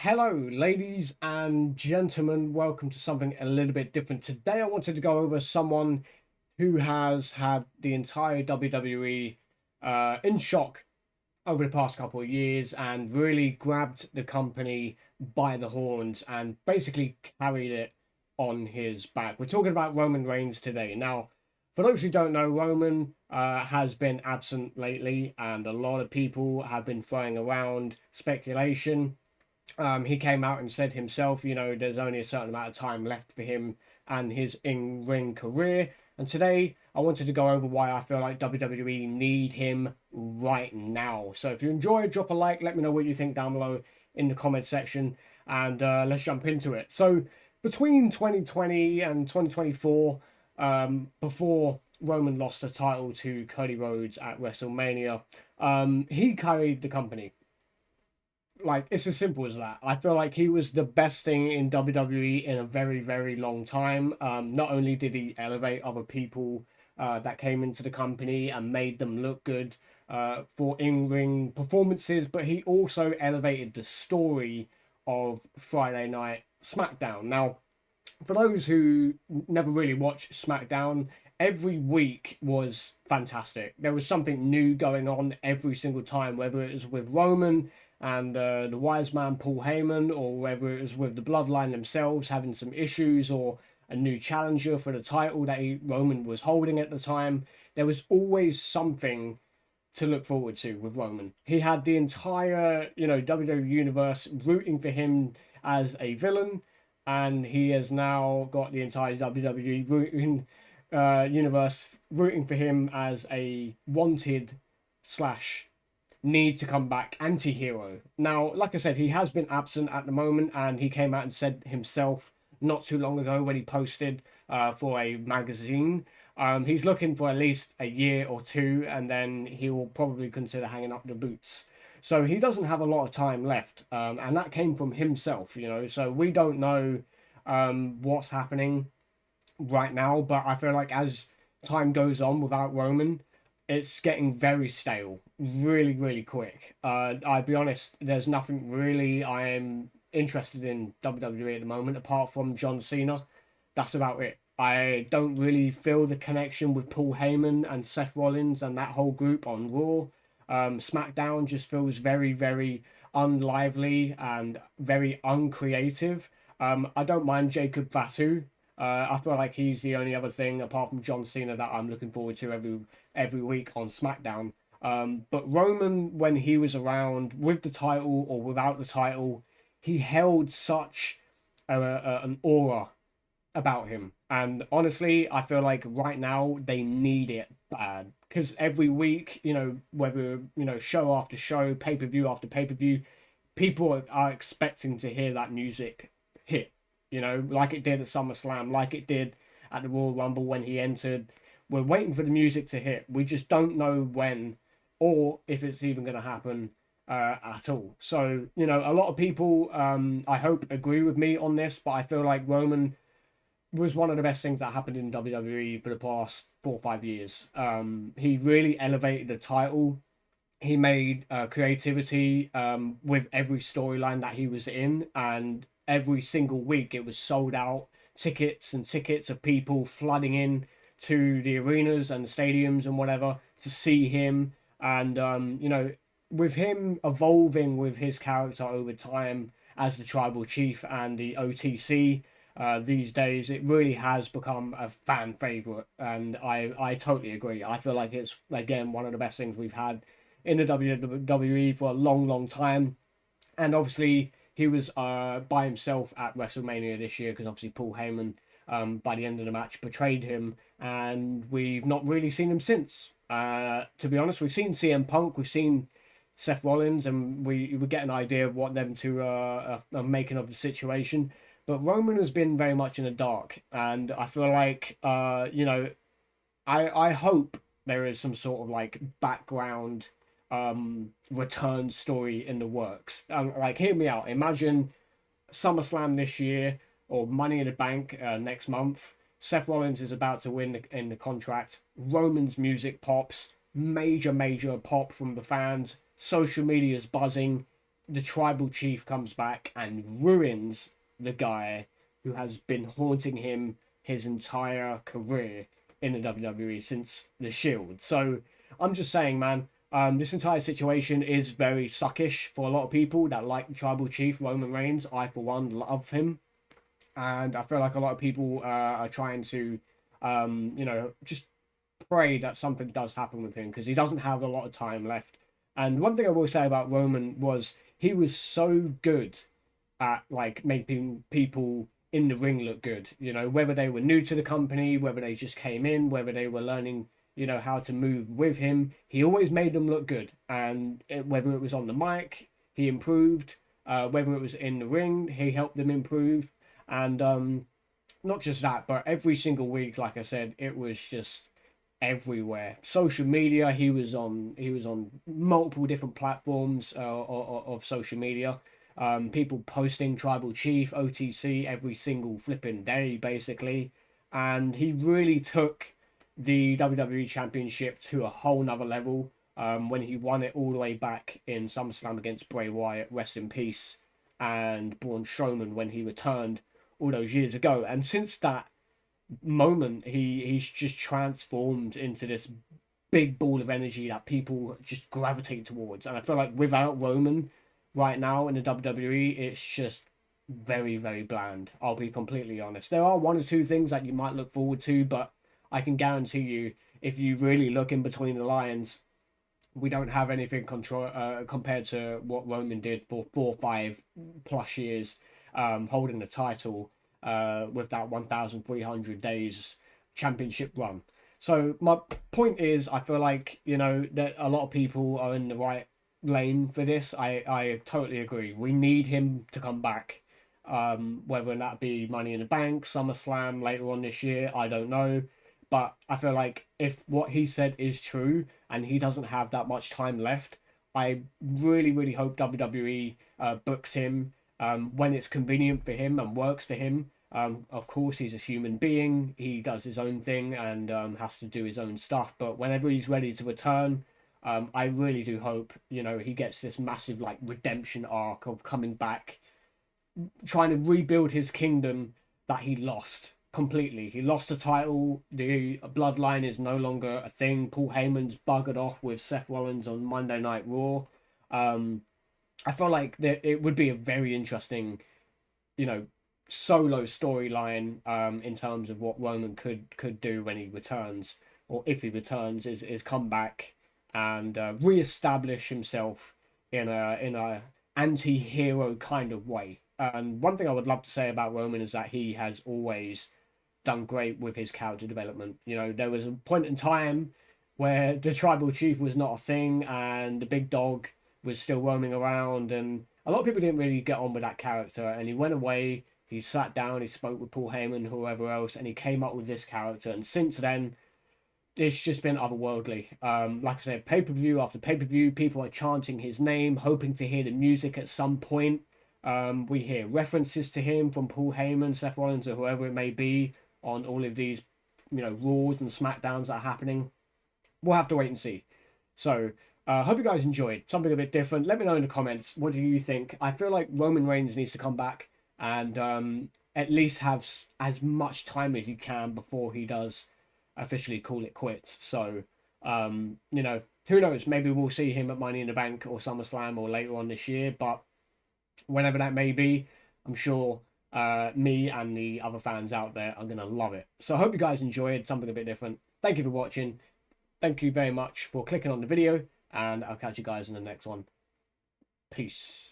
Hello, ladies and gentlemen. Welcome to something a little bit different. Today, I wanted to go over someone who has had the entire WWE in shock over the past couple of years and really grabbed the company by the horns and basically carried it on his back. We're talking about Roman Reigns today. Now, for those who don't know, Roman has been absent lately, and a lot of people have been throwing around speculation. He came out and said himself, there's only a certain amount of time left for him and his in ring career. And today, I wanted to go over why I feel like WWE need him right now. So if you enjoy, drop a like, let me know what you think down below in the comment section, and let's jump into it. So between 2020 and 2024, before Roman lost the title to Cody Rhodes at WrestleMania, he carried the company. Like, it's as simple as that. I feel like he was the best thing in WWE in a very, very long time. Not only did he elevate other people that came into the company and made them look good for in-ring performances, but he also elevated the story of Friday Night SmackDown. Now, for those who never really watched SmackDown, every week was fantastic. There was something new going on every single time, whether it was with Roman and the wise man Paul Heyman, or whether it was with the Bloodline themselves having some issues, or a new challenger for the title that Roman was holding at the time. There was always something to look forward to with Roman. He had the entire, WWE universe rooting for him as a villain, and he has now got the entire WWE universe rooting for him as a wanted slash need to come back anti-hero. Now, like I said, he has been absent at the moment, and he came out and said himself not too long ago when he posted for a magazine. He's looking for at least a year or two, and then he will probably consider hanging up the boots. So he doesn't have a lot of time left, and that came from himself, So we don't know what's happening right now, but I feel like as time goes on without Roman, it's getting very stale, really, really quick. I'll be honest, there's nothing really I am interested in WWE at the moment apart from John Cena. That's about it. I don't really feel the connection with Paul Heyman and Seth Rollins and that whole group on Raw. SmackDown just feels very, very unlively and very uncreative. I don't mind Jacob Fatu. I feel like he's the only other thing apart from John Cena that I'm looking forward to every week on SmackDown. But Roman, when he was around with the title or without the title, he held such an aura about him. And honestly, I feel like right now they need it bad because every week, whether show after show, pay per view after pay per view, people are expecting to hear that music hit. Like it did at SummerSlam, like it did at the Royal Rumble when he entered. We're waiting for the music to hit. We just don't know when or if it's even going to happen at all. So, a lot of people, I hope, agree with me on this, but I feel like Roman was one of the best things that happened in WWE for the past 4 or 5 years. He really elevated the title. He made creativity with every storyline that he was in, and every single week it was sold out tickets and tickets of people flooding in to the arenas and the stadiums and whatever to see him. And with him evolving with his character over time as the tribal chief and the OTC, these days, it really has become a fan favorite, and I totally agree. I feel like it's again one of the best things we've had in the WWE for a long, long time. And obviously, he was by himself at WrestleMania this year because obviously Paul Heyman, by the end of the match, betrayed him, and we've not really seen him since. To be honest, we've seen CM Punk, we've seen Seth Rollins, and we get an idea of what them two are making of the situation. But Roman has been very much in the dark, and I feel like I hope there is some sort of like background return story in the works. Like, hear me out. Imagine SummerSlam this year or Money in the Bank next month. Seth Rollins is about to win in the contract. Roman's music pops, major pop from the fans. Social media is buzzing. the tribal chief comes back and ruins the guy who has been haunting him his entire career in the WWE since the Shield. So I'm just saying, man, this entire situation is very suckish for a lot of people that like the tribal chief Roman Reigns. I, for one, love him, and I feel like a lot of people are trying to, just pray that something does happen with him because he doesn't have a lot of time left. And one thing I will say about Roman was he was so good at like making people in the ring look good. You know, whether they were new to the company, whether they just came in, whether they were learning, how to move with him, he always made them look good. And whether it was on the mic, he improved. Whether it was in the ring, he helped them improve. And not just that, but every single week, like I said, it was just everywhere. Social media, he was on multiple different platforms of social media. People posting Tribal Chief OTC every single flipping day, basically, and he really took the WWE Championship to a whole nother level. When he won it all the way back in SummerSlam against Bray Wyatt, rest in peace, and Braun Strowman when he returned all those years ago. And since that moment, he's just transformed into this big ball of energy that people just gravitate towards. And I feel like without Roman right now in the WWE, it's just very, very bland. I'll be completely honest. There are one or two things that you might look forward to, but I can guarantee you, if you really look in between the lines, we don't have anything compared to what Roman did for 4 or 5 plus years, holding the title with that 1,300 days championship run. So my point is, I feel like that a lot of people are in the right lane for this. I totally agree. We need him to come back. Whether that be Money in the Bank, SummerSlam later on this year, I don't know. But I feel like if what he said is true and he doesn't have that much time left, I really, really hope WWE books him when it's convenient for him and works for him. Of course, he's a human being. He does his own thing and has to do his own stuff. But whenever he's ready to return, I really do hope, he gets this massive like redemption arc of coming back, trying to rebuild his kingdom that he lost completely. He lost the title. The bloodline is no longer a thing. Paul Heyman's buggered off with Seth Rollins on Monday Night Raw. I feel like it would be a very interesting, solo storyline in terms of what Roman could do when he returns, or if he returns, is come back and re-establish himself in a anti-hero kind of way. And one thing I would love to say about Roman is that he has always done great with his character development. There was a point in time where the tribal chief was not a thing and the big dog was still roaming around, and a lot of people didn't really get on with that character, and he went away, he sat down, he spoke with Paul Heyman, whoever else, and he came up with this character, and since then it's just been otherworldly. Like I said, pay-per-view after pay-per-view, people are chanting his name, hoping to hear the music at some point. We hear references to him from Paul Heyman, Seth Rollins, or whoever it may be on all of these, Raws and SmackDowns that are happening. We'll have to wait and see. So, hope you guys enjoyed something a bit different. Let me know in the comments. What do you think? I feel like Roman Reigns needs to come back and at least have as much time as he can before he does officially call it quits. So, who knows? Maybe we'll see him at Money in the Bank or SummerSlam or later on this year. But whenever that may be, I'm sure me and the other fans out there are going to love it. So I hope you guys enjoyed something a bit different. Thank you for watching. Thank you very much for clicking on the video, and I'll catch you guys in the next one. Peace.